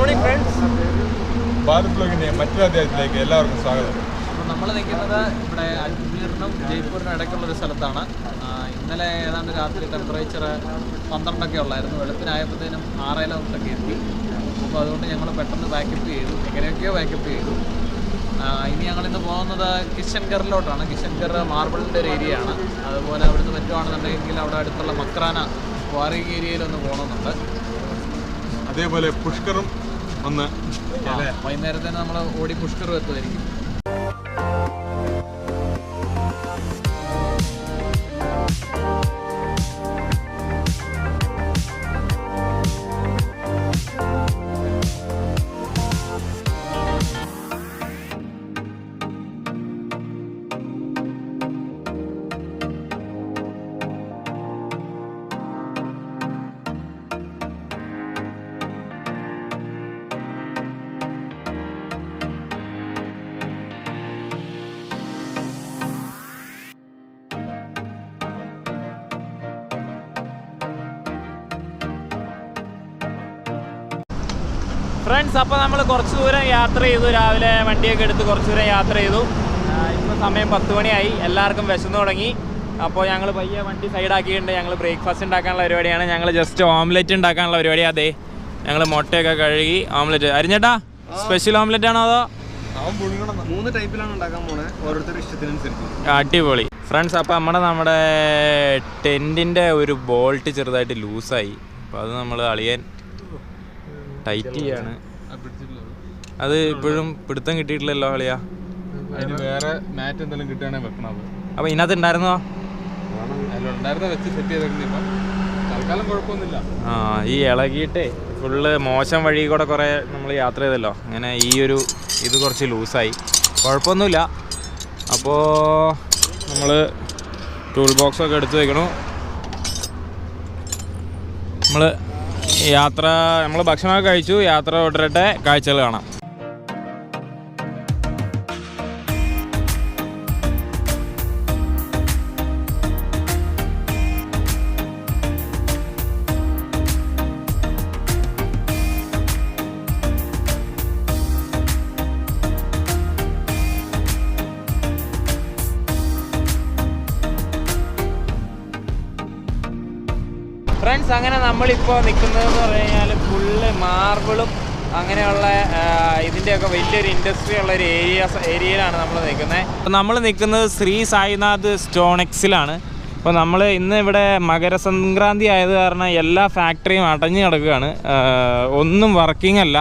morning friends. ബാർബ്ലോഗിന്റെ മറ്റൊരു അധ്യായത്തിലേക്ക് എല്ലാവർക്കും സ്വാഗതം. അപ്പോൾ നമ്മൾ നിൽക്കുന്നത് ഇവിടെ അജ്മീറിനും ജയ്പൂരിനും ഇടയ്ക്കുള്ളൊരു സ്ഥലത്താണ്. ഇന്നലെ ഏതാണ്ട് രാത്രി ടെമ്പറേച്ചർ 12 ഉള്ളായിരുന്നു. വെളുപ്പിനായപ്പോഴത്തേനും 6 എത്തി. അപ്പോൾ അതുകൊണ്ട് ഞങ്ങൾ പെട്ടെന്ന് പാക്കപ്പ് ചെയ്തു, എങ്ങനെയൊക്കെയോ പാക്കപ്പ് ചെയ്തു. ഇനി ഞങ്ങളിന്ന് പോകുന്നത് കിഷൻഗറിലോട്ടാണ്. കിഷൻഗർ മാർബിളിൻ്റെ ഒരു ഏരിയ ആണ്. അതുപോലെ അവിടുന്ന് പറ്റുവാണെന്നുണ്ടെങ്കിൽ അവിടെ അടുത്തുള്ള മക്രാന വാറിംഗ് ഏരിയയിലൊന്ന് പോകണമെന്നുണ്ട്. അതേപോലെ പുഷ്കറും ഒന്ന് വൈകുന്നേരത്തേന് നമ്മൾ ഓടി പുഷ്കറും എത്തുമായിരിക്കും. ഫ്രണ്ട്സ്, അപ്പോൾ നമ്മൾ കുറച്ച് ദൂരം യാത്ര ചെയ്തു. രാവിലെ വണ്ടിയൊക്കെ എടുത്ത് കുറച്ച് ദൂരം യാത്ര ചെയ്തു. ഇപ്പോൾ സമയം 10 മണിയായി. എല്ലാവർക്കും വിശന്നു തുടങ്ങി. അപ്പോൾ ഞങ്ങൾ പയ്യെ വണ്ടി സൈഡാക്കിയിട്ടുണ്ട്. ഞങ്ങൾ ബ്രേക്ക്ഫാസ്റ്റ് ഉണ്ടാക്കാനുള്ള പരിപാടിയാണ്. ഞങ്ങൾ ജസ്റ്റ് ഓംലെറ്റ് ഉണ്ടാക്കാനുള്ള പരിപാടി. അതെ, ഞങ്ങൾ മുട്ടയൊക്കെ കഴുകി ഓംലെറ്റ്. അരിഞ്ഞേട്ടാ, സ്പെഷ്യൽ ഓംലെറ്റ് ആണോ അതോ? 3 ടൈപ്പിലാണ് ഉണ്ടാക്കാൻ പോണേ, ഓരോരുത്തരുടെ ഇഷ്ടത്തിനനുസരിച്ച്. അടിപൊളി ഫ്രണ്ട്സ്. അപ്പോൾ നമ്മുടെ ടെൻറ്റിൻ്റെ ഒരു ബോൾട്ട് ചെറുതായിട്ട് ലൂസായി. അപ്പോൾ അത് നമ്മൾ അളിയൻ ടൈറ്റ് ചെയ്യാണ്. അത് ഇപ്പോഴും പിടുത്തം കിട്ടിയിട്ടില്ലല്ലോ അളിയാ. അതിന് വേറെ മാറ്റ് എന്തെങ്കിലും കിട്ടുകയാണെങ്കിൽ വെക്കണം. അപ്പോൾ ഇതിനകത്ത് ഉണ്ടായിരുന്നോ? ഉണ്ടായിരുന്ന വെച്ച് സെറ്റ് ചെയ്തേക്കുന്നത്. ഇപ്പം തൽക്കാലം കുഴപ്പമൊന്നുമില്ല. ഈ ഇളകിയിട്ടേ ഫുള്ള് മോശം വഴി കൂടെ കുറേ നമ്മൾ യാത്ര ചെയ്തല്ലോ. അങ്ങനെ ഈ ഒരു ഇത് കുറച്ച് ലൂസായി. കുഴപ്പമൊന്നുമില്ല. അപ്പോൾ നമ്മൾ ടൂൾ ബോക്സൊക്കെ എടുത്ത് വയ്ക്കണു. നമ്മൾ ഭക്ഷണമൊക്കെ കഴിച്ചു. യാത്ര തുടരട്ടെ, കാഴ്ചകൾ കാണാം. ഫ്രണ്ട്സ്, അങ്ങനെ നമ്മളിപ്പോൾ നിൽക്കുന്നതെന്ന് പറഞ്ഞു കഴിഞ്ഞാൽ ഫുള്ള് മാർബിളും അങ്ങനെയുള്ള ഇതിൻ്റെയൊക്കെ വലിയൊരു ഇൻഡസ്ട്രി ഉള്ള ഒരു ഏരിയയിലാണ് നമ്മൾ നിൽക്കുന്നത്. അപ്പോൾ നമ്മൾ നിൽക്കുന്നത് ശ്രീ സായിനാഥ് സ്റ്റോണെക്സിലാണ്. അപ്പോൾ നമ്മൾ ഇന്ന് ഇവിടെ മകരസംക്രാന്തി ആയത് കാരണം എല്ലാ ഫാക്ടറിയും അടഞ്ഞു കിടക്കുകയാണ്, ഒന്നും വർക്കിംഗ് അല്ല.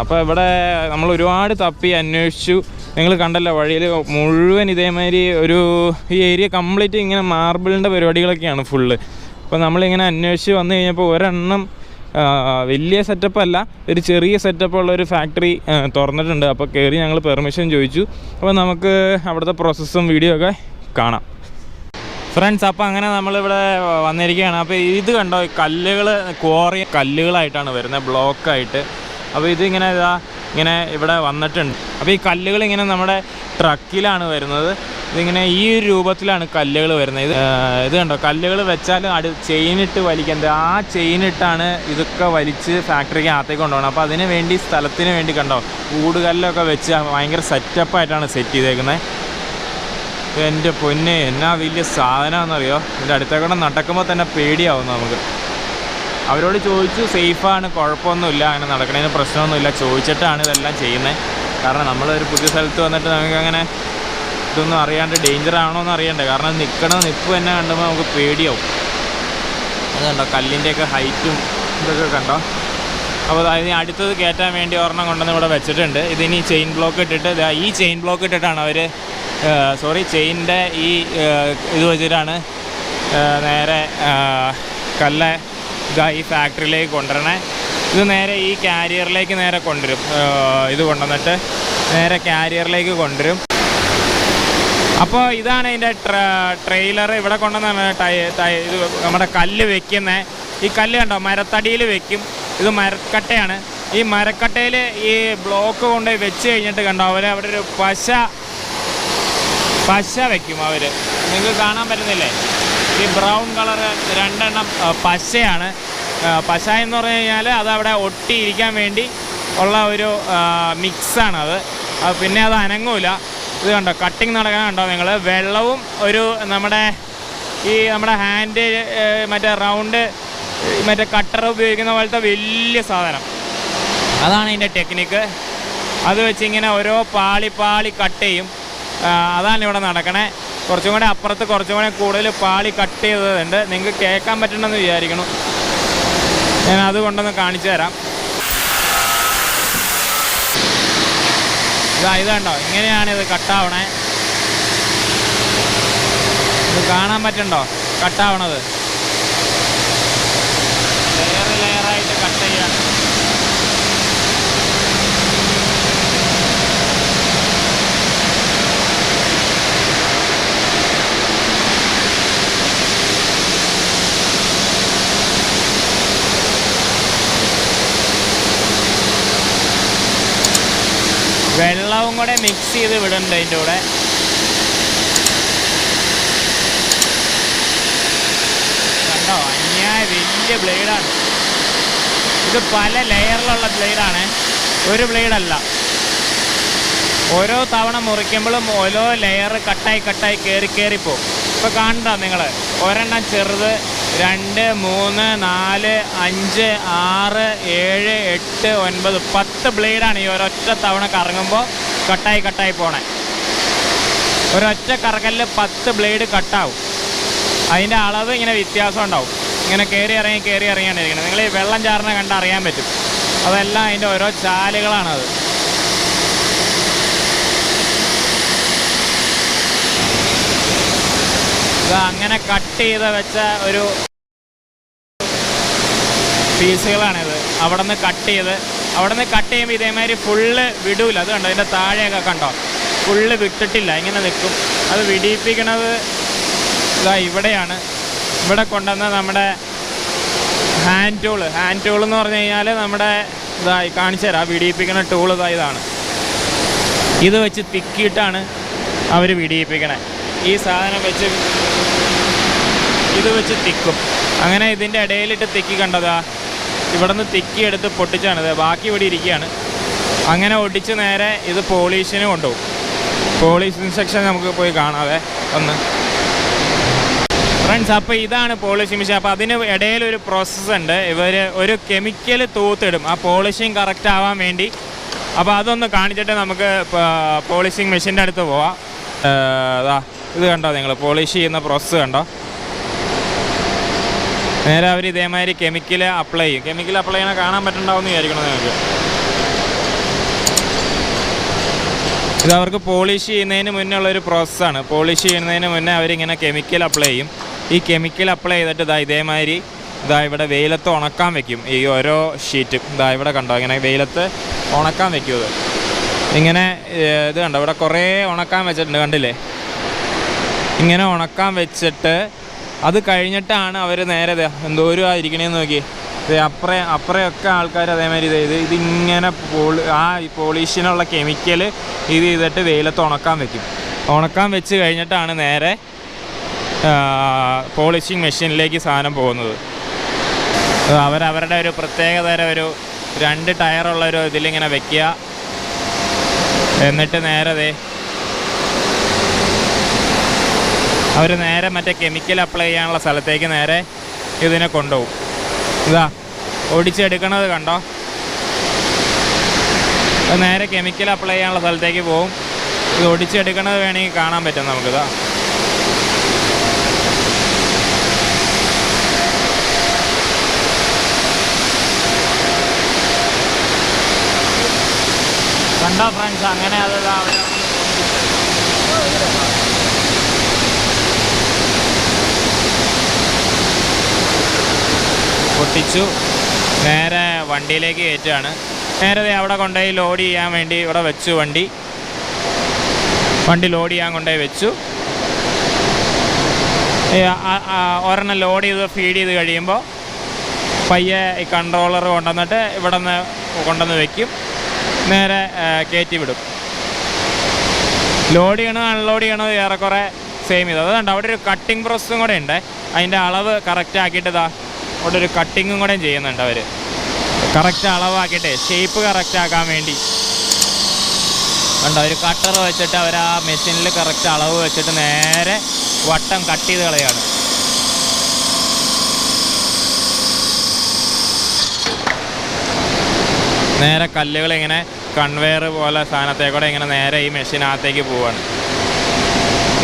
അപ്പോൾ ഇവിടെ നമ്മൾ ഒരുപാട് തപ്പി അന്വേഷിച്ചു. നിങ്ങൾ കണ്ടല്ലോ, വഴിയിൽ മുഴുവൻ ഇതേമാതിരി ഈ ഏരിയ കംപ്ലീറ്റ് ഇങ്ങനെ മാർബിളിൻ്റെ പരിപാടികളൊക്കെയാണ് ഫുള്ള്. അപ്പോൾ നമ്മളിങ്ങനെ അന്വേഷിച്ച് വന്നു കഴിഞ്ഞപ്പോൾ ഒരെണ്ണം വലിയ സെറ്റപ്പല്ല, ഒരു ചെറിയ സെറ്റപ്പുള്ളൊരു ഫാക്ടറി തുറന്നിട്ടുണ്ട്. അപ്പോൾ കയറി ഞങ്ങൾ പെർമിഷൻ ചോദിച്ചു. അപ്പോൾ നമുക്ക് അവിടുത്തെ പ്രോസസ്സും വീഡിയോ ഒക്കെ കാണാം ഫ്രണ്ട്സ്. അപ്പോൾ അങ്ങനെ നമ്മളിവിടെ വന്നിരിക്കുകയാണ്. അപ്പോൾ ഇത് കണ്ടോ, കല്ലുകൾ ക്വാറി കല്ലുകളായിട്ടാണ് വരുന്നത്, ബ്ലോക്കായിട്ട്. അപ്പോൾ ഇതിങ്ങനെ ഇങ്ങനെ ഇവിടെ വന്നിട്ടുണ്ട്. അപ്പോൾ ഈ കല്ലുകൾ ഇങ്ങനെ നമ്മുടെ ട്രക്കിലാണ് വരുന്നത്. ഇതിങ്ങനെ ഈ ഒരു രൂപത്തിലാണ് കല്ലുകൾ വരുന്നത്. ഇത് കണ്ടോ, കല്ലുകൾ വെച്ചാൽ ചെയിനിട്ട് വലിക്കുന്നത്. ആ ചെയിനിട്ടാണ് ഇതൊക്കെ വലിച്ച് ഫാക്ടറിക്ക് അകത്തേക്ക് കൊണ്ടുപോകണം. അപ്പോൾ അതിന് വേണ്ടി, സ്ഥലത്തിന് വേണ്ടി കണ്ടോ, കൂടുകല്ലൊക്കെ വെച്ച് ഭയങ്കര സെറ്റപ്പായിട്ടാണ് സെറ്റ് ചെയ്തേക്കുന്നത്. എൻ്റെ പൊന്നെ, എന്നാ വലിയ സാധനമാണെന്നറിയോ. ഇതിൻ്റെ അടുത്തേക്കൂടെ നടക്കുമ്പോൾ തന്നെ പേടിയാവും നമുക്ക്. അവരോട് ചോദിച്ചു, സേഫാണ്, കുഴപ്പമൊന്നുമില്ല, അങ്ങനെ നടക്കണതിന് പ്രശ്നമൊന്നുമില്ല. ചോദിച്ചിട്ടാണ് ഇതെല്ലാം ചെയ്യുന്നത്. കാരണം നമ്മളൊരു പുതിയ സ്ഥലത്ത് വന്നിട്ട് നമുക്കങ്ങനെ ഇതൊന്നും അറിയാണ്ട് ഡേഞ്ചർ ആണോ എന്ന് അറിയണ്ടേ. കാരണം നിൽപ്പ് തന്നെ കണ്ടുമ്പോൾ നമുക്ക് പേടിയാവും. അത് കണ്ടോ, കല്ലിൻ്റെയൊക്കെ ഹൈറ്റും ഇതൊക്കെ കണ്ടോ. അപ്പോൾ അതിന് അടുത്തത് കയറ്റാൻ വേണ്ടി ഒരെണ്ണം കൊണ്ടുവന്ന് ഇവിടെ വെച്ചിട്ടുണ്ട്. ഇതിനി ചെയിൻ ബ്ലോക്ക് ഇട്ടിട്ട്, ഈ ചെയിൻ ബ്ലോക്ക് ഇട്ടിട്ടാണ് അവർ ചെയിനിൻ്റെ ഈ ഇത് വെച്ചിട്ടാണ് നേരെ കല്ല് ഈ ഫാക്ടറിയിലേക്ക് കൊണ്ടുവരണേ. ഇത് നേരെ ഈ കാരിയറിലേക്ക് നേരെ കൊണ്ടുവരും. ഇത് കൊണ്ടുവന്നിട്ട് നേരെ കാരിയറിലേക്ക് കൊണ്ടുവരും. അപ്പോൾ ഇതാണ് ഇതിൻ്റെ ട്രെയിലർ. ഇവിടെ കൊണ്ടുവന്നാണ് ഇത് നമ്മുടെ കല്ല് വെക്കുന്നത്. ഈ കല്ല് കണ്ടോ, മരത്തടിയിൽ വെക്കും. ഇത് മരക്കട്ടയാണ്. ഈ മരക്കട്ടയിൽ ഈ ബ്ലോക്ക് കൊണ്ടുപോയി വെച്ച് കഴിഞ്ഞിട്ട് കണ്ടോ, അവിടെ ഒരു പശ വയ്ക്കും അവർ. നിങ്ങൾക്ക് കാണാൻ പറ്റുന്നില്ലേ, ഈ ബ്രൗൺ കളർ 2 എണ്ണം പശയാണ്. പശ എന്ന് പറഞ്ഞു കഴിഞ്ഞാൽ അതവിടെ ഒട്ടിയിരിക്കാൻ വേണ്ടി ഉള്ള ഒരു മിക്സാണത്. പിന്നെ അത് അനങ്ങൂല. ഇത് കണ്ടോ, കട്ടിങ് നടക്കാൻ കണ്ടോ നിങ്ങൾ. വെള്ളവും ഒരു നമ്മുടെ ഹാൻഡ് മറ്റേ റൗണ്ട് മറ്റേ കട്ടർ ഉപയോഗിക്കുന്ന പോലത്തെ വലിയ സാധനം, അതാണ് ഇതിൻ്റെ ടെക്നിക്ക്. അത് വെച്ച് ഇങ്ങനെ ഓരോ പാളി കട്ട് ചെയ്യും. അതാണ് ഇവിടെ നടക്കണേ. കുറച്ചും കൂടെ അപ്പുറത്ത് കുറച്ചും കൂടെ കൂടുതൽ പാളി കട്ട് ചെയ്തതുണ്ട്. നിങ്ങൾക്ക് കേൾക്കാൻ പറ്റണമെന്ന് വിചാരിക്കണം. ഞാൻ അതുകൊണ്ടൊന്ന് കാണിച്ചു തരാം. ഇത് കണ്ടോ, ഇങ്ങനെയാണ് ഇത് കട്ടാവണേ. ഇത് കാണാൻ പറ്റുന്നുണ്ടോ കട്ടാവണത്? ലെയറായിട്ട് കട്ട് ചെയ്യാണ്. വെള്ളവും കൂടെ മിക്സ് ചെയ്ത് വിടുന്നുണ്ട് അതിൻ്റെ കൂടെ. കണ്ടോ, അന്യായ വലിയ ബ്ലേഡാണ് ഇത്. പല ലെയറിലുള്ള ബ്ലേഡാണ്, ഒരു ബ്ലേഡല്ല. ഓരോ തവണ മുറിക്കുമ്പോഴും ഓരോ ലെയർ കട്ടായി കയറിപ്പോവും. ഇപ്പോൾ കാണണ്ട നിങ്ങൾ, ഒരെണ്ണം ചെറുത്, 2, 3, 4, 5, 6, 7, 8, 9, 10 ബ്ലേഡാണ് ഈ ഒരൊറ്റ തവണ കറങ്ങുമ്പോൾ കട്ടായി പോണേ. ഒരൊറ്റ കറക്കലിൽ 10 ബ്ലേഡ് കട്ടാവും. അതിൻ്റെ അളവ് ഇങ്ങനെ വ്യത്യാസം ഉണ്ടാവും. ഇങ്ങനെ കയറി ഇറങ്ങിയാണ് ഇരിക്കുന്നത്. നിങ്ങൾ ഈ വെള്ളം ചാറിനെ കണ്ടറിയാൻ പറ്റും. അതെല്ലാം അതിൻ്റെ ഓരോ ചാലുകളാണത്. ഇത് അങ്ങനെ കട്ട് ചെയ്ത് വെച്ച ഒരു പീസുകളാണിത്. അവിടെ നിന്ന് കട്ട് ചെയ്യുമ്പോൾ ഇതേമാതിരി ഫുള്ള് വിടൂല. അത് കണ്ടോ, ഇതിൻ്റെ താഴെയൊക്കെ കണ്ടോ, ഫുള്ള് വിട്ടിട്ടില്ല, ഇങ്ങനെ നിൽക്കും. അത് വിടിയിപ്പിക്കണത് ഇതാ ഇവിടെയാണ്. ഇവിടെ കൊണ്ടുവന്ന് നമ്മുടെ ഹാൻഡ് ടൂൾ എന്ന് പറഞ്ഞു കഴിഞ്ഞാൽ നമ്മുടെ ഇതായി കാണിച്ചു തരാം. വിടിയിപ്പിക്കുന്ന ടൂൾ ഇതാണ്. ഇത് വെച്ച് തിക്കിയിട്ടാണ് അവർ വിടിയിപ്പിക്കണേ. ഈ സാധനം വെച്ച് ഇത് വെച്ച് തിക്കും. അങ്ങനെ ഇതിൻ്റെ ഇടയിലിട്ട് തിക്കി കണ്ടതാ, ഇവിടെ നിന്ന് തിക്കിയെടുത്ത് പൊട്ടിച്ചാണിത്. ബാക്കി ഇവിടെ ഇരിക്കുകയാണ്. അങ്ങനെ ഒടിച്ച് നേരെ ഇത് പോളീഷിന് കൊണ്ടുപോകും. പോളീസ് ഇൻസ്പെക്ഷൻ നമുക്ക് പോയി കാണാതെ ഒന്ന് ഫ്രണ്ട്സ്. അപ്പോൾ ഇതാണ് പോളിഷിംഗ് മെഷീൻ. അപ്പോൾ അതിന് ഇടയിലൊരു പ്രോസസ്സ് ഉണ്ട്. ഇവർ ഒരു കെമിക്കൽ തൂത്തിടും ആ പോളിഷിങ് കറക്റ്റ് ആവാൻ വേണ്ടി. അപ്പോൾ അതൊന്ന് കാണിച്ചിട്ട് നമുക്ക് പോളിഷിംഗ് മെഷീൻ്റെ അടുത്ത് പോവാം. ഇത് കണ്ടോ നിങ്ങൾ, പോളിഷ് ചെയ്യുന്ന പ്രോസസ്സ് കണ്ടോ. നേരെ അവർ ഇതേമാതിരി കെമിക്കൽ അപ്ലൈ ചെയ്യും. കെമിക്കൽ അപ്ലൈ ചെയ്യണ കാണാൻ പറ്റുന്നുണ്ടാവുമെന്ന് വിചാരിക്കണം നിങ്ങൾക്ക്. ഇത് അവർക്ക് പോളിഷ് ചെയ്യുന്നതിന് മുന്നേ ഉള്ളൊരു പ്രോസസ്സാണ്. പോളിഷ് ചെയ്യുന്നതിന് മുന്നേ അവരിങ്ങനെ കെമിക്കൽ അപ്ലൈ ചെയ്യും. ഈ കെമിക്കൽ അപ്ലൈ ചെയ്തിട്ട് ഇവിടെ വെയിലത്ത് ഉണക്കാൻ വെക്കും. ഈ ഓരോ ഷീറ്റും ഇവിടെ കണ്ടോ, ഇങ്ങനെ വെയിലത്ത് ഉണക്കാൻ വെക്കും. ഇങ്ങനെ ഇത് കണ്ടോ, ഇവിടെ കുറേ ഉണക്കാൻ വെച്ചിട്ടുണ്ട്, കണ്ടില്ലേ? ഇങ്ങനെ ഉണക്കാൻ വെച്ചിട്ട് അത് കഴിഞ്ഞിട്ടാണ് അവർ നേരെ എന്തോരം ആയിരിക്കണേന്ന് നോക്കി. അപ്പുറയൊക്കെ ആൾക്കാർ അതേമാതിരി ഇതിങ്ങനെ പോളിഷിനുള്ള കെമിക്കൽ ഇത് ചെയ്തിട്ട് വെയിലത്ത് ഉണക്കാൻ വെക്കും. ഉണക്കാൻ വെച്ച് കഴിഞ്ഞിട്ടാണ് നേരെ പോളിഷിങ് മെഷീനിലേക്ക് സാധനം പോകുന്നത്. അവരവരുടെ ഒരു പ്രത്യേകതരം ഒരു 2 ടയറുള്ളൊരു ഇതിലിങ്ങനെ വെക്കുക. എന്നിട്ട് നേരെ അവർ നേരെ മറ്റേ കെമിക്കൽ അപ്ലൈ ചെയ്യാനുള്ള സ്ഥലത്തേക്ക് നേരെ ഇതിനെ കൊണ്ടുപോകും. ഒടിച്ചെടുക്കണത് കണ്ടോ, നേരെ കെമിക്കൽ അപ്ലൈ ചെയ്യാനുള്ള സ്ഥലത്തേക്ക് പോകും. ഇത് ഒടിച്ചെടുക്കണത് വേണമെങ്കിൽ കാണാൻ പറ്റും നമുക്കിതാ. കണ്ടോ ഫ്രണ്ട്സ്, അങ്ങനെ അത് പൊട്ടിച്ചു. നേരെ വണ്ടിയിലേക്ക് കയറ്റുകയാണ്. നേരെ അവിടെ കൊണ്ടുപോയി ലോഡ് ചെയ്യാൻ വേണ്ടി ഇവിടെ വെച്ചു. വണ്ടി ലോഡ് ചെയ്യാൻ കൊണ്ടുപോയി വെച്ചു. ഒരെണ്ണം ലോഡ് ചെയ്ത് ഫീഡ് ചെയ്ത് കഴിയുമ്പോൾ പയ്യെ ഈ കൺട്രോളർ കൊണ്ടുവന്നിട്ട് ഇവിടെ നിന്ന് കൊണ്ടുവന്ന് വയ്ക്കും. നേരെ കയറ്റി വിടും. ലോഡ് ചെയ്യണത് അൺലോഡ് ചെയ്യണത് ഏറെക്കുറെ സെയിം ചെയ്തത്. അതുകൊണ്ട് അവിടെ ഒരു കട്ടിങ് പ്രോസസ്സും കൂടെ ഉണ്ട്. അതിൻ്റെ അളവ് കറക്റ്റ് ആക്കിയിട്ട് ഇവിടെ ഒരു കട്ടിങ്ങും കൂടെ ചെയ്യുന്നുണ്ട് അവർ. കറക്റ്റ് അളവാക്കിയിട്ട് ഷേപ്പ് കറക്റ്റ് ആക്കാൻ വേണ്ടി കണ്ടോ, ഒരു കട്ടർ വെച്ചിട്ട് അവർ ആ മെഷീനിൽ കറക്റ്റ് അളവ് വെച്ചിട്ട് നേരെ വട്ടം കട്ട് ചെയ്ത് കളയാണ്. നേരെ കല്ലുകൾ ഇങ്ങനെ കൺവെയർ പോലെ സാധനത്തേക്കൂടെ ഇങ്ങനെ നേരെ ഈ മെഷീനകത്തേക്ക് പോവാണ്.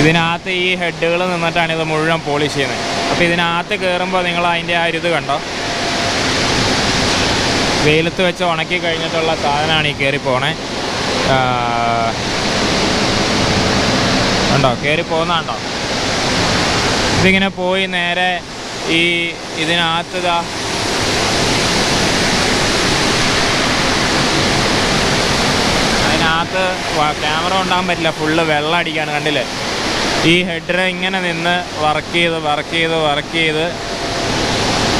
ഇതിനകത്ത് ഈ ഹെഡുകൾ നിന്നിട്ടാണ് ഇത് മുഴുവൻ പോളിഷ് ചെയ്യുന്നത്. അപ്പോൾ ഇതിനകത്ത് കയറുമ്പോൾ നിങ്ങൾ അതിൻ്റെ ആ ഒരു ഇത് കണ്ടോ, വെയിലത്ത് വെച്ച് ഉണക്കി കഴിഞ്ഞിട്ടുള്ള സാധനമാണ് ഈ കയറി പോണേ. ഉണ്ടോ, കയറി പോകുന്നുണ്ടോ? ഇതിങ്ങനെ പോയി നേരെ ഈ ഇതിനകത്ത് ഇതാ അതിനകത്ത് ക്യാമറ ഉണ്ടാകാൻ പറ്റില്ല, ഫുള്ള് വെള്ളം അടിക്കുകയാണ്. കണ്ടില്ലേ, ഈ ഹെഡർ ഇങ്ങനെ നിന്ന് വർക്ക് ചെയ്ത്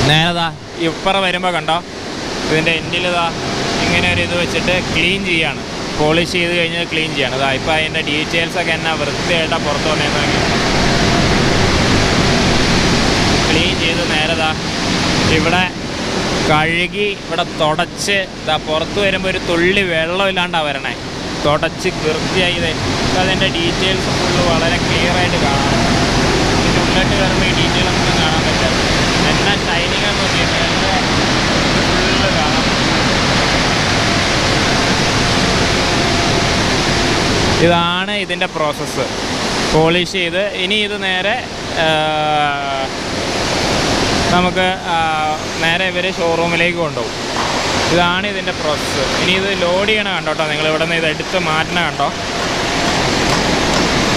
നേരതാ ഇപ്പറ വരുമ്പോൾ കണ്ടോ, ഇതിൻ്റെ എൻഡിലിതാ ഇങ്ങനെ ഒരു ഇത് വെച്ചിട്ട് ക്ലീൻ ചെയ്യാണ്. പോളിഷ് ചെയ്ത് കഴിഞ്ഞ് ക്ലീൻ ചെയ്യാണ്. ഇതാ ഇപ്പോൾ അതിൻ്റെ ഡീറ്റെയിൽസൊക്കെ എന്നാ വൃത്തിയായിട്ടാണ് പുറത്ത് വന്നേന്നെങ്കിൽ ക്ലീൻ ചെയ്ത് നേരതാ ഇവിടെ കഴുകി ഇവിടെ തുടച്ച് ഇതാ പുറത്ത് വരുമ്പോൾ ഒരു തുള്ളി വെള്ളമില്ലാണ്ടാണ് വരണേ. തുടച്ച് വൃത്തിയായി അതിൻ്റെ ഡീറ്റെയിൽസ് ഫുള്ള് വളരെ ക്ലിയറായിട്ട് കാണാം. ഇതിൻ്റെ ഉള്ളിട്ട് കയറുമ്പോൾ ഈ ഡീറ്റെയിൽ ഒന്നും കാണാൻ പറ്റില്ല. എന്നാ ഷൈനിങ് എന്ന് നോക്കിയിട്ട് ഫുള്ള് കാണാം. ഇതാണ് ഇതിൻ്റെ പ്രോസസ്സ്. പോളിഷ് ചെയ്ത് ഇനി ഇത് നേരെ നമുക്ക് നേരെ ഇവർ ഷോറൂമിലേക്ക് കൊണ്ടുപോകും. ഇതാണ് ഇതിൻ്റെ പ്രോസസ്സ്. ഇനി ഇത് ലോഡ് ചെയ്യണ കണ്ടോട്ടോ, നിങ്ങൾ ഇവിടെ നിന്ന് ഇത് എടുത്ത് മാറ്റണ കണ്ടോ.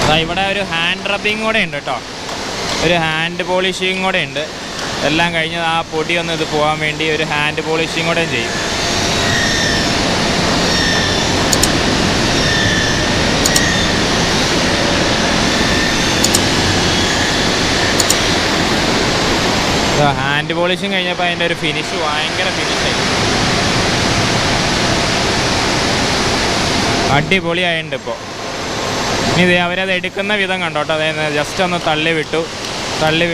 അതാ ഇവിടെ ഒരു ഹാൻഡ് റബ്ബിങ് കൂടെ ഉണ്ട് കേട്ടോ, ഒരു ഹാൻഡ് പോളിഷിങ് കൂടെ ഉണ്ട്. എല്ലാം കഴിഞ്ഞ് ആ പൊടിയൊന്നും ഇത് പോകാൻ വേണ്ടി ഒരു ഹാൻഡ് പോളിഷിങ് കൂടെ ചെയ്യും. ഹാൻഡ് പോളിഷിങ് കഴിഞ്ഞപ്പോൾ അതിൻ്റെ ഒരു ഫിനിഷ് ഭയങ്കര ഫിനിഷായി, അടിപൊളിയായിട്ടുണ്ട് ഇപ്പോൾ. ഇനി ഇത് അവരത് എടുക്കുന്ന വിധം കണ്ടോട്ടോ, അതായത് ജസ്റ്റ് ഒന്ന് തള്ളി വിട്ടു അവിടെ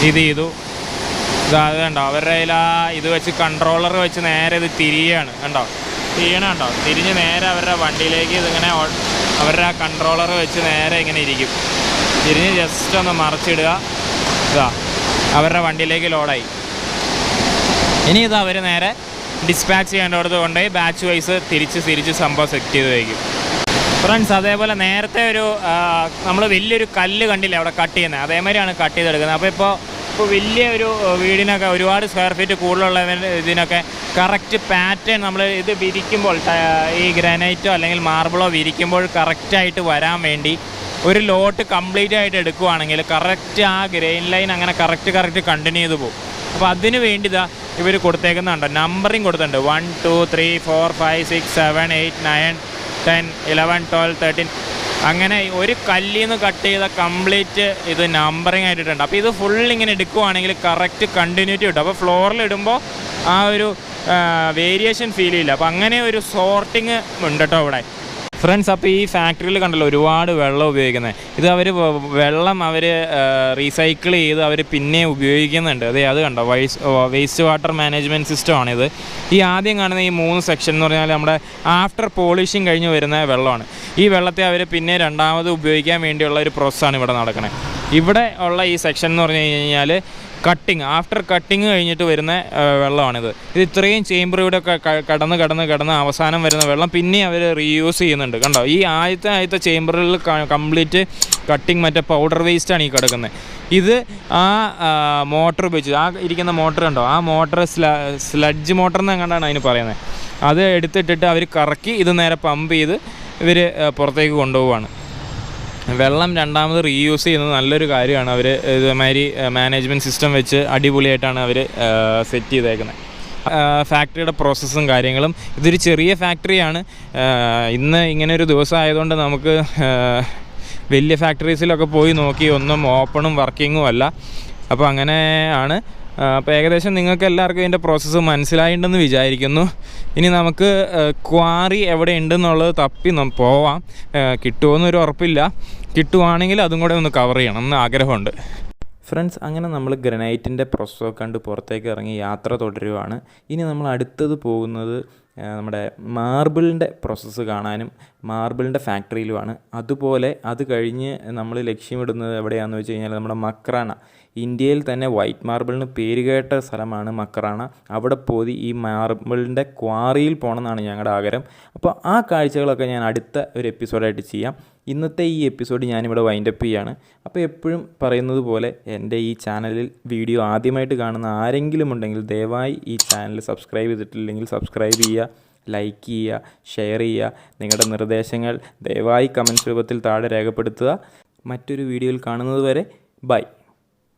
ഇത് ചെയ്തു. അത് കണ്ടോ, അവരുടെ കയ്യിൽ ആ ഇത് വെച്ച് കൺട്രോളർ വെച്ച് നേരെ ഇത് തിരിയാണ് കണ്ടോ, കണ്ടോ, തിരിഞ്ഞ് നേരെ അവരുടെ വണ്ടിയിലേക്ക് ഇതിങ്ങനെ അവരുടെ ആ കൺട്രോളർ വെച്ച് നേരെ ഇങ്ങനെ ഇരിക്കും. തിരിഞ്ഞ് ജസ്റ്റ് ഒന്ന് മറിച്ചിടുക, ഇതാ അവരുടെ വണ്ടിയിലേക്ക് ലോഡായി. ഇനി ഇത് അവർ നേരെ ഡിസ്പാച്ച് ചെയ്യേണ്ടടുത്ത് കൊണ്ടുപോയി ബാച്ച് വൈസ് തിരിച്ച് സംഭവം സെറ്റ് ചെയ്ത് വയ്ക്കും. ഫ്രണ്ട്സ്, അതേപോലെ നേരത്തെ ഒരു നമ്മൾ വലിയൊരു കല്ല് കണ്ടില്ലേ അവിടെ കട്ട് ചെയ്യുന്നത്, അതേമാതിരിയാണ് കട്ട് ചെയ്തെടുക്കുന്നത്. അപ്പോൾ ഇപ്പോൾ വലിയ ഒരു വീടിനൊക്കെ ഒരുപാട് സ്ക്വയർ ഫീറ്റ് കൂടുതലുള്ള ഇതിനൊക്കെ കറക്റ്റ് പാറ്റേൺ നമ്മൾ ഇത് വിരിക്കുമ്പോൾ ഈ ഗ്രാനൈറ്റോ അല്ലെങ്കിൽ മാർബിളോ വിരിക്കുമ്പോൾ കറക്റ്റായിട്ട് വരാൻ വേണ്ടി ഒരു ലോട്ട് കംപ്ലീറ്റ് ആയിട്ട് എടുക്കുവാണെങ്കിൽ കറക്റ്റ് ആ ഗ്രെയിൻ ലൈൻ അങ്ങനെ കറക്റ്റ് കണ്ടിന്യൂ ചെയ്ത് പോകും. അപ്പോൾ അതിന് വേണ്ടി ഇതാ ഇവർ കൊടുത്തേക്കുന്നുണ്ടോ, നമ്പറിങ് കൊടുത്തിട്ടുണ്ട്. 1 2 3 4 5 6 7 8 9 10 11 12 13 അങ്ങനെ ഒരു കല്ലിൽ നിന്ന് കട്ട് ചെയ്ത കംപ്ലീറ്റ് ഇത് നമ്പറിങ് ആയിട്ടുണ്ട്. അപ്പോൾ ഇത് ഫുൾ ഇങ്ങനെ എടുക്കുവാണെങ്കിൽ കറക്റ്റ് കണ്ടിന്യൂറ്റി കിട്ടും. അപ്പോൾ ഫ്ലോറിൽ ഇടുമ്പോൾ ആ ഒരു വേരിയേഷൻ ഫീൽ ചെയ്യില്ല. അപ്പോൾ അങ്ങനെ ഒരു സോർട്ടിങ് ഉണ്ട് കേട്ടോ ഇവിടെ. ഫ്രണ്ട്സ്, അപ്പോൾ ഈ ഫാക്ടറിയിൽ കണ്ടല്ലോ ഒരുപാട് വെള്ളം ഉപയോഗിക്കുന്നത്. ഇത് വെള്ളം അവർ റീസൈക്കിൾ ചെയ്ത് അവർ പിന്നെ ഉപയോഗിക്കുന്നുണ്ട്. അത് കണ്ടോ, വേസ്റ്റ് വാട്ടർ മാനേജ്മെൻറ്റ് സിസ്റ്റമാണിത്. ഈ ആദ്യം കാണുന്ന ഈ 3 സെക്ഷൻ എന്ന് പറഞ്ഞാൽ നമ്മുടെ ആഫ്റ്റർ പോളിഷിങ് കഴിഞ്ഞ് വരുന്ന വെള്ളമാണ്. ഈ വെള്ളത്തെ അവർ പിന്നെ രണ്ടാമത് ഉപയോഗിക്കാൻ വേണ്ടിയുള്ള ഒരു പ്രോസസ്സാണ് ഇവിടെ നടക്കുന്നത്. ഇവിടെ ഉള്ള ഈ സെക്ഷൻ എന്ന് പറഞ്ഞു കഴിഞ്ഞാൽ ആഫ്റ്റർ കട്ടിങ് കഴിഞ്ഞിട്ട് വരുന്ന വെള്ളമാണിത്. ഇത് ഇത്രയും ചേമ്പറിലൂടെ കടന്ന് അവസാനം വരുന്ന വെള്ളം പിന്നെ അവർ റീയൂസ് ചെയ്യുന്നുണ്ട്. കണ്ടോ, ഈ ആദ്യത്തെ ചേമ്പറിൽ കംപ്ലീറ്റ് കട്ടിങ് മറ്റേ പൗഡർ വേസ്റ്റാണ് ഈ കിടക്കുന്നത്. ഇത് ആ മോട്ടർ ഉപയോഗിച്ച് ആ ഇരിക്കുന്ന മോട്ടർ കണ്ടോ, ആ മോട്ടർ സ്ലഡ്ജ് മോട്ടർ എന്ന് കണ്ടാണ് അതിന് പറയുന്നത്. അത് എടുത്തിട്ടിട്ട് അവർ കറക്കി ഇത് നേരെ പമ്പ് ചെയ്ത് ഇവർ പുറത്തേക്ക് കൊണ്ടുപോവുകയാണ്. വെള്ളം രണ്ടാമത് റീയൂസ് ചെയ്യുന്നത് നല്ലൊരു കാര്യമാണ്. അവർ ഇതുമാതിരി മാനേജ്മെൻറ്റ് സിസ്റ്റം വെച്ച് അടിപൊളിയായിട്ടാണ് അവർ സെറ്റ് ചെയ്തേക്കുന്നത്. ഫാക്ടറിയുടെ പ്രോസസ്സും കാര്യങ്ങളും. ഇതൊരു ചെറിയ ഫാക്ടറിയാണ്. ഇന്ന് ഇങ്ങനെ ഒരു ദിവസം ആയതുകൊണ്ട് നമുക്ക് വലിയ ഫാക്ടറീസിലൊക്കെ പോയി നോക്കി ഒന്നും ഓപ്പണും വർക്കിങ്ങും അല്ല. അപ്പോൾ അങ്ങനെയാണ്. അപ്പോൾ ഏകദേശം നിങ്ങൾക്ക് എല്ലാവർക്കും ഇതിൻ്റെ പ്രോസസ്സ് മനസ്സിലായിട്ടുണ്ടെന്ന് വിചാരിക്കുന്നു. ഇനി നമുക്ക് ക്വാറി എവിടെ ഉണ്ടെന്നുള്ളത് തപ്പി പോവാം. കിട്ടുമോയെന്നൊരു ഉറപ്പില്ല. കിട്ടുവാണെങ്കിൽ അതും കൂടെ ഒന്ന് കവർ ചെയ്യണം എന്ന് ആഗ്രഹമുണ്ട്. ഫ്രണ്ട്സ്, അങ്ങനെ നമ്മൾ ഗ്രാനൈറ്റിൻ്റെ പ്രോസസ്സൊക്കെ കണ്ട് പുറത്തേക്ക് ഇറങ്ങി യാത്ര തുടരുവാണ്. ഇനി നമ്മൾ അടുത്തത് പോകുന്നത് നമ്മുടെ മാർബിളിൻ്റെ പ്രോസസ്സ് കാണാനും മാർബിളിൻ്റെ ഫാക്ടറിയിലുമാണ്. അതുപോലെ അത് കഴിഞ്ഞ് നമ്മൾ ലക്ഷ്യമിടുന്നത് എവിടെയാണെന്ന് വെച്ച് കഴിഞ്ഞാൽ നമ്മുടെ മക്രാന, ഇന്ത്യയിൽ തന്നെ വൈറ്റ് മാർബിളിന് പേരുകേട്ട സ്ഥലമാണ് മക്രാന. അവിടെ പോയി ഈ മാർബിളിൻ്റെ ക്വാറിയിൽ പോകണമെന്നാണ് ഞങ്ങളുടെ ആഗ്രഹം. അപ്പോൾ ആ കാഴ്ചകളൊക്കെ ഞാൻ അടുത്ത ഒരു എപ്പിസോഡായിട്ട് ചെയ്യാം. ഇന്നത്തെ ഈ എപ്പിസോഡ് ഞാനിവിടെ വൈൻഡപ്പ് ചെയ്യുകയാണ്. അപ്പോൾ എപ്പോഴും പറയുന്നത് പോലെ എൻ്റെ ഈ ചാനലിൽ വീഡിയോ ആദ്യമായിട്ട് കാണുന്ന ആരെങ്കിലും ഉണ്ടെങ്കിൽ ദയവായി ഈ ചാനൽ സബ്സ്ക്രൈബ് ചെയ്തിട്ടില്ലെങ്കിൽ സബ്സ്ക്രൈബ് ചെയ്യുക, ലൈക്ക് ചെയ്യുക, ഷെയർ ചെയ്യുക. നിങ്ങളുടെ നിർദ്ദേശങ്ങൾ ദയവായി കമൻറ്റ്സ് രൂപത്തിൽ താഴെ രേഖപ്പെടുത്തുക. മറ്റൊരു വീഡിയോയിൽ കാണുന്നത് വരെ ബൈ.